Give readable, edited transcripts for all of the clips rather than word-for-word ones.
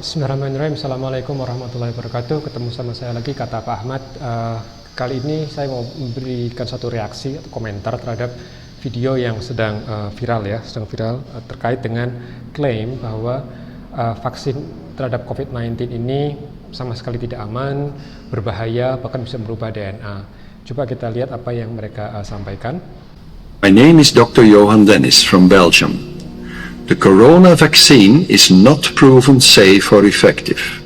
Bismillahirrahmanirrahim. Assalamualaikum warahmatullahi wabarakatuh. Ketemu sama saya lagi, kata Pak Ahmad. Kali ini saya mau memberikan satu reaksi atau komentar terhadap video yang sedang viral terkait dengan klaim bahwa vaksin terhadap COVID-19 ini sama sekali tidak aman, berbahaya, bahkan bisa merubah DNA. Coba kita lihat apa yang mereka sampaikan. My name is Dr. Johan Dennis from Belgium. The corona vaccine is not proven safe or effective.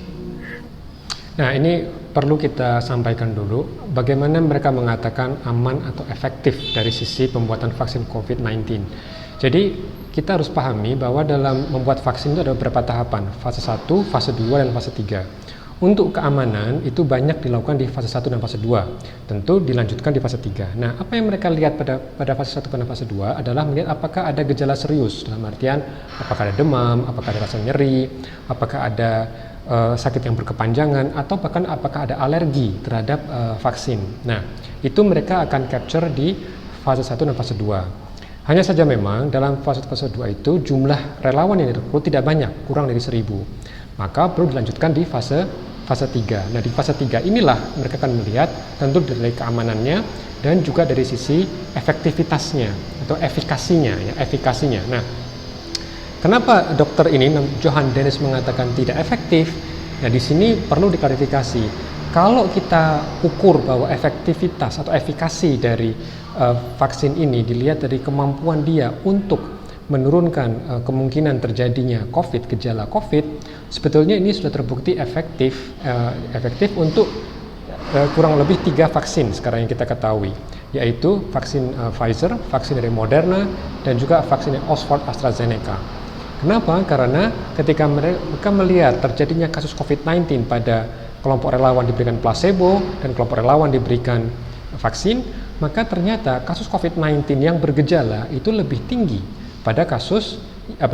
Nah, ini perlu kita sampaikan dulu bagaimana mereka mengatakan aman atau efektif dari sisi pembuatan vaksin COVID-19. Jadi, kita harus pahami bahwa dalam membuat vaksin itu ada beberapa tahapan, fase 1, fase 2, dan fase 3. Untuk keamanan itu banyak dilakukan di fase 1 dan fase 2. Tentu dilanjutkan di fase 3. Nah, apa yang mereka lihat pada fase 1 dan fase 2 adalah melihat apakah ada gejala serius, dalam artian apakah ada demam, apakah ada rasa nyeri, apakah ada sakit yang berkepanjangan, atau bahkan apakah ada alergi terhadap vaksin. Nah, itu mereka akan capture di fase 1 dan fase 2. Hanya saja memang dalam fase 2 itu jumlah relawan yang direkrut tidak banyak, kurang dari 1.000. Maka perlu dilanjutkan di fase 3. Nah, di fase 3 inilah mereka akan melihat tentu dari keamanannya dan juga dari sisi efektivitasnya atau efikasinya. Nah, kenapa dokter ini Johan Dennis mengatakan tidak efektif? Nah, di sini perlu diklarifikasi. Kalau kita ukur bahwa efektivitas atau efikasi dari vaksin ini dilihat dari kemampuan dia untuk menurunkan kemungkinan terjadinya gejala COVID, sebetulnya ini sudah terbukti efektif untuk kurang lebih 3 vaksin sekarang yang kita ketahui, yaitu vaksin Pfizer, vaksin dari Moderna, dan juga vaksin Oxford AstraZeneca. Kenapa? Karena ketika mereka melihat terjadinya kasus COVID-19 pada kelompok relawan diberikan placebo dan kelompok relawan diberikan vaksin, maka ternyata kasus COVID-19 yang bergejala itu lebih tinggi pada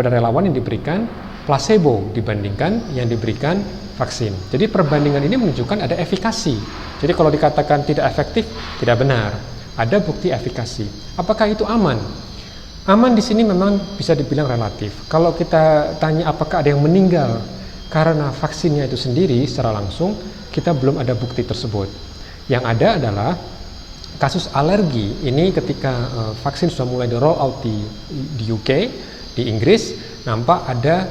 relawan yang diberikan placebo dibandingkan yang diberikan vaksin. Jadi perbandingan ini menunjukkan ada efikasi. Jadi kalau dikatakan tidak efektif, tidak benar. Ada bukti efikasi. Apakah itu aman? Aman di sini memang bisa dibilang relatif. Kalau kita tanya apakah ada yang meninggal karena vaksinnya itu sendiri secara langsung, kita belum ada bukti tersebut. Yang ada adalah kasus alergi ini ketika vaksin sudah mulai di roll out di UK, di Inggris, nampak ada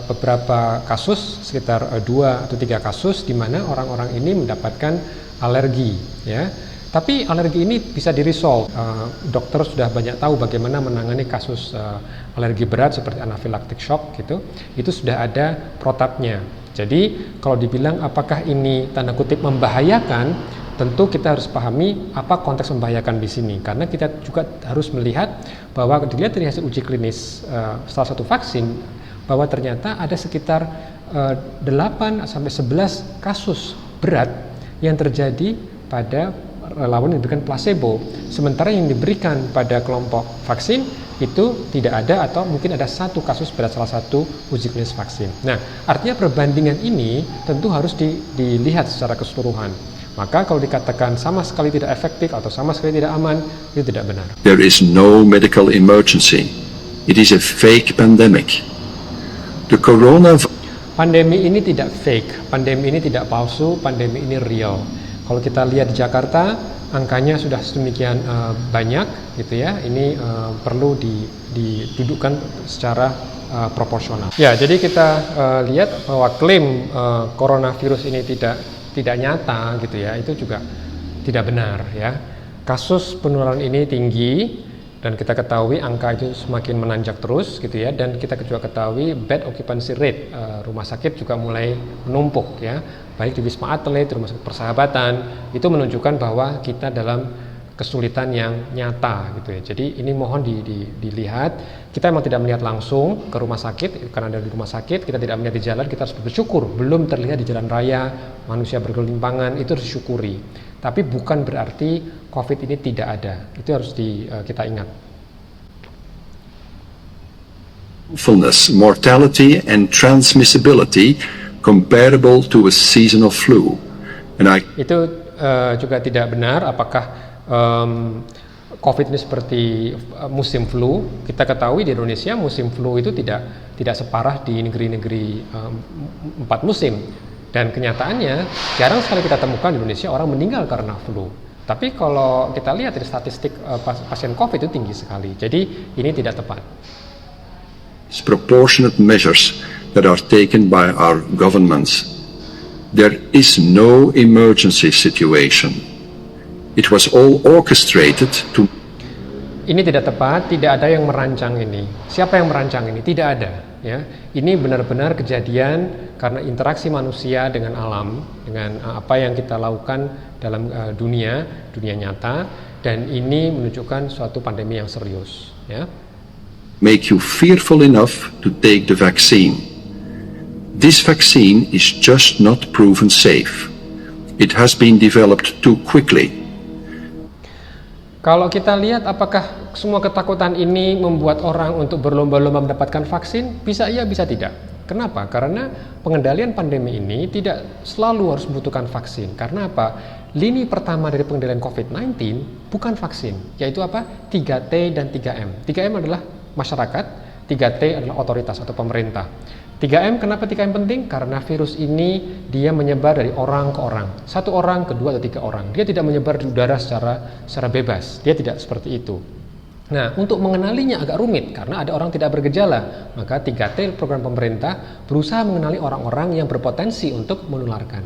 beberapa kasus, sekitar 2 atau 3 kasus di mana orang-orang ini mendapatkan alergi, ya. Tapi alergi ini bisa di-resolve. Dokter sudah banyak tahu bagaimana menangani kasus alergi berat seperti anaphylactic shock gitu. Itu sudah ada protapnya. Jadi kalau dibilang apakah ini tanda kutip membahayakan, tentu kita harus pahami apa konteks membahayakan di sini, karena kita juga harus melihat bahwa dilihat dari hasil uji klinis salah satu vaksin bahwa ternyata ada sekitar 8 sampai 11 kasus berat yang terjadi pada relawan yang diberikan placebo, sementara yang diberikan pada kelompok vaksin itu tidak ada atau mungkin ada 1 kasus pada salah satu uji klinis vaksin. Nah, artinya perbandingan ini tentu harus dilihat secara keseluruhan. Maka kalau dikatakan sama sekali tidak efektif atau sama sekali tidak aman, itu tidak benar. There is no medical emergency. It is a fake pandemic. The Pandemi ini tidak fake, pandemi ini tidak palsu, pandemi ini real. Kalau kita lihat di Jakarta, angkanya sudah sedemikian banyak, gitu ya. Ini perlu didudukkan secara proporsional. Ya, jadi kita lihat bahwa klaim coronavirus ini tidak nyata gitu ya, itu juga tidak benar ya. Kasus penularan ini tinggi dan kita ketahui angka itu semakin menanjak terus gitu ya, dan kita juga ketahui bed occupancy rate rumah sakit juga mulai menumpuk ya, baik di Wisma Atlet, Rumah Sakit Persahabatan, itu menunjukkan bahwa kita dalam kesulitan yang nyata gitu ya. Jadi ini mohon dilihat. Kita memang tidak melihat langsung ke rumah sakit karena ada di rumah sakit, kita tidak melihat di jalan, kita harus bersyukur belum terlihat di jalan raya manusia bergelimpangan, itu harus disyukuri. Tapi bukan berarti COVID ini tidak ada. Itu harus kita ingat. Mortality and transmissibility comparable to a seasonal flu. Itu juga tidak benar. Apakah COVID ini seperti musim flu. Kita ketahui di Indonesia musim flu itu tidak separah di negeri-negeri 4 musim. Dan kenyataannya jarang sekali kita temukan di Indonesia orang meninggal karena flu. Tapi kalau kita lihat dari statistik pasien COVID itu tinggi sekali. Jadi ini tidak tepat. Disproportionate measures that are taken by our governments. There is no emergency situation. It was all orchestrated to. Ini tidak tepat, tidak ada yang merancang ini. Siapa yang merancang ini? Tidak ada. Ya, ini benar-benar kejadian karena interaksi manusia dengan alam, dengan apa yang kita lakukan dalam dunia nyata, dan ini menunjukkan suatu pandemi yang serius. Ya. Make you fearful enough to take the vaccine. This vaccine is just not proven safe. It has been developed too quickly. Kalau kita lihat apakah semua ketakutan ini membuat orang untuk berlomba-lomba mendapatkan vaksin? Bisa iya, bisa tidak. Kenapa? Karena pengendalian pandemi ini tidak selalu harus membutuhkan vaksin. Karena apa? Lini pertama dari pengendalian COVID-19 bukan vaksin, yaitu apa? 3T dan 3M. 3M adalah masyarakat, 3T adalah otoritas atau pemerintah. 3M, kenapa 3M penting? Karena virus ini dia menyebar dari orang ke orang. 1 orang, ke 2 atau 3 orang. Dia tidak menyebar di udara secara bebas. Dia tidak seperti itu. Nah, untuk mengenalinya agak rumit karena ada orang tidak bergejala. Maka 3T program pemerintah berusaha mengenali orang-orang yang berpotensi untuk menularkan.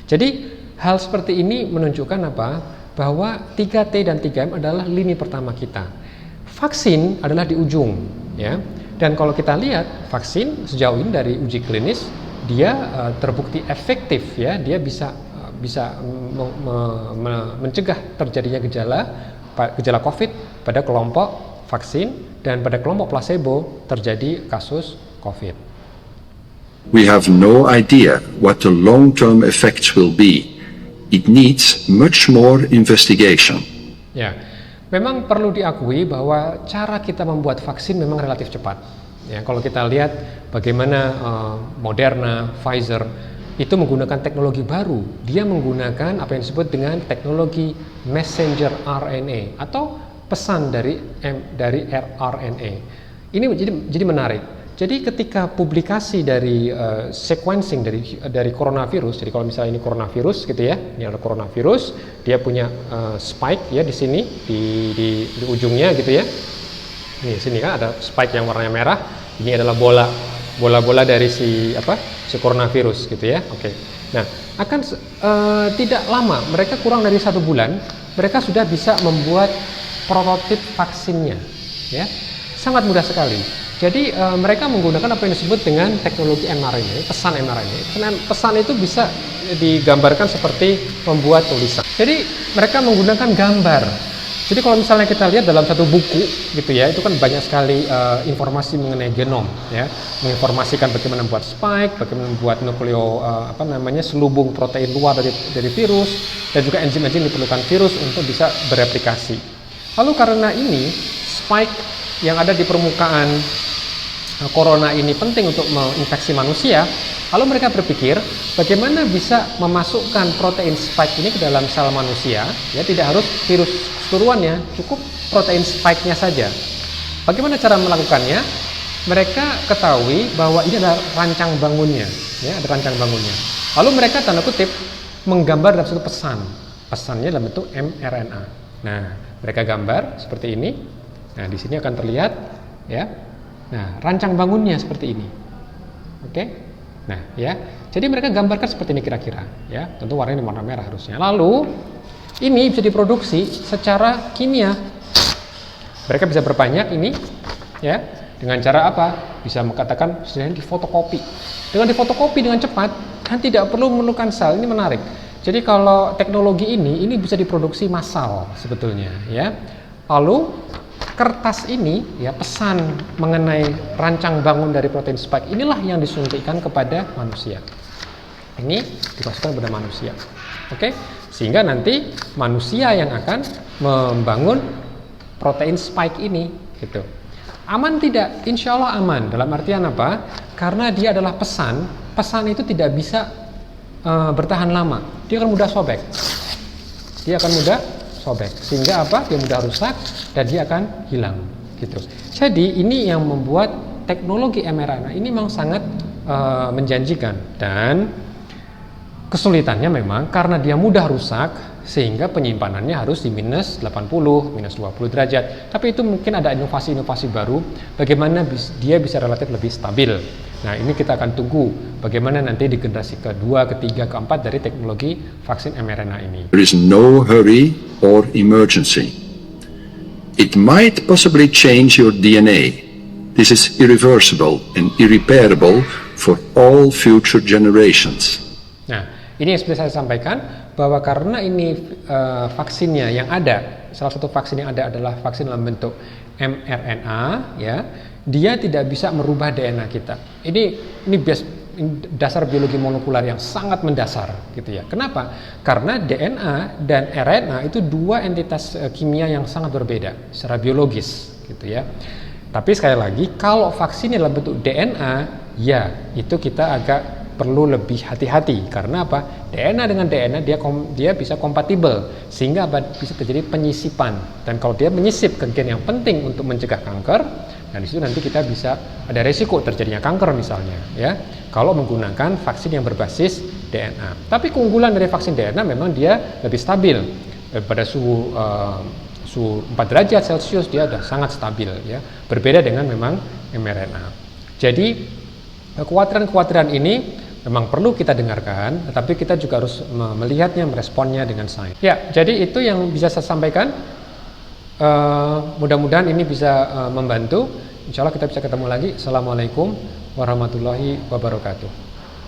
Jadi, hal seperti ini menunjukkan apa? Bahwa 3T dan 3M adalah lini pertama kita. Vaksin adalah di ujung, ya. Dan kalau kita lihat vaksin sejauh ini dari uji klinis dia terbukti efektif, ya, dia bisa mencegah terjadinya gejala COVID pada kelompok vaksin dan pada kelompok placebo terjadi kasus COVID. We have no idea what the long-term effects will be. It needs much more investigation. Ya. Memang perlu diakui bahwa cara kita membuat vaksin memang relatif cepat. Ya, kalau kita lihat bagaimana Moderna, Pfizer itu menggunakan teknologi baru. Dia menggunakan apa yang disebut dengan teknologi messenger RNA atau pesan dari rRNA. Ini jadi menarik. Jadi ketika publikasi dari sequencing dari coronavirus, jadi kalau misalnya ini coronavirus gitu ya, ini ada coronavirus, dia punya spike ya di sini di ujungnya gitu ya. Nih sini kan ada spike yang warnanya merah. Ini adalah bola dari si coronavirus gitu ya. Oke. Nah, akan tidak lama, mereka kurang dari 1 bulan, mereka sudah bisa membuat prototip vaksinnya, ya. Sangat mudah sekali. Jadi mereka menggunakan apa yang disebut dengan teknologi mRNA, pesan mRNA. Pesan itu bisa digambarkan seperti membuat tulisan. Jadi mereka menggunakan gambar. Jadi kalau misalnya kita lihat dalam satu buku gitu ya, itu kan banyak sekali informasi mengenai genom, ya, menginformasikan bagaimana membuat spike, bagaimana membuat selubung protein luar dari virus, dan juga enzim-enzim diperlukan virus untuk bisa bereplikasi. Lalu karena ini spike yang ada di permukaan corona ini penting untuk menginfeksi manusia, lalu mereka berpikir bagaimana bisa memasukkan protein spike ini ke dalam sel manusia, ya, tidak harus virus keseluruhannya, cukup protein spike-nya saja. Bagaimana cara melakukannya? Mereka ketahui bahwa ini adalah rancang bangunnya, ya, ada rancang bangunnya. Lalu mereka tanda kutip menggambar dalam satu pesannya dalam bentuk mRNA. Nah, mereka gambar seperti ini. Nah, di sini akan terlihat, ya. Nah, rancang bangunnya seperti ini. Oke? Nah, ya. Jadi mereka gambarkan seperti ini kira-kira, ya. Tentu warnanya warna merah harusnya. Lalu ini bisa diproduksi secara kimia. Mereka bisa berbanyak ini, ya. Dengan cara apa? Bisa mengatakan sedang difotokopi. Dengan difotokopi dengan cepat dan tidak perlu memerlukan sel. Ini menarik. Jadi kalau teknologi ini bisa diproduksi massal sebetulnya, ya. Lalu kertas ini, ya, pesan mengenai rancang bangun dari protein spike inilah yang disuntikkan kepada manusia. Ini dimasukkan kepada manusia. Oke? Sehingga nanti manusia yang akan membangun protein spike ini gitu. Aman tidak? Insya Allah aman. Dalam artian apa? Karena dia adalah pesan itu tidak bisa bertahan lama. Dia akan mudah sobek. sobek, sehingga apa? Dia mudah rusak dan dia akan hilang gitu. Jadi ini yang membuat teknologi mRNA ini memang sangat menjanjikan, dan kesulitannya memang karena dia mudah rusak sehingga penyimpanannya harus di minus 80, minus 20 derajat. Tapi itu mungkin ada inovasi-inovasi baru bagaimana dia bisa relatif lebih stabil. Nah, ini kita akan tunggu bagaimana nanti di generasi kedua, ketiga, keempat dari teknologi vaksin mRNA ini. There is no hurry or emergency. It might possibly change your DNA. This is irreversible and irreparable for all future generations. Nah, ini yang seperti saya sampaikan, bahwa karena ini vaksinnya yang ada, salah satu vaksin yang ada adalah vaksin dalam bentuk mRNA, ya, dia tidak bisa merubah DNA kita. Ini dasar biologi molekular yang sangat mendasar, gitu ya. Kenapa? Karena DNA dan RNA itu dua entitas kimia yang sangat berbeda secara biologis, gitu ya. Tapi sekali lagi, kalau vaksinnya dalam bentuk DNA, ya itu kita agak perlu lebih hati-hati. Karena apa? DNA dengan DNA dia bisa kompatibel, sehingga bisa terjadi penyisipan. Dan kalau dia menyisip ke gen yang penting untuk mencegah kanker, dan disitu nanti kita bisa ada resiko terjadinya kanker misalnya, ya. Kalau menggunakan vaksin yang berbasis DNA. Tapi keunggulan dari vaksin DNA memang dia lebih stabil pada suhu 4 derajat Celcius, dia sudah sangat stabil, ya. Berbeda dengan memang mRNA. Jadi kekhawatiran-kekhawatiran ini memang perlu kita dengarkan, tetapi kita juga harus melihatnya, meresponnya dengan sains. Ya, jadi itu yang bisa saya sampaikan. Mudah-mudahan ini bisa membantu. Insya Allah kita bisa ketemu lagi. Assalamualaikum warahmatullahi wabarakatuh.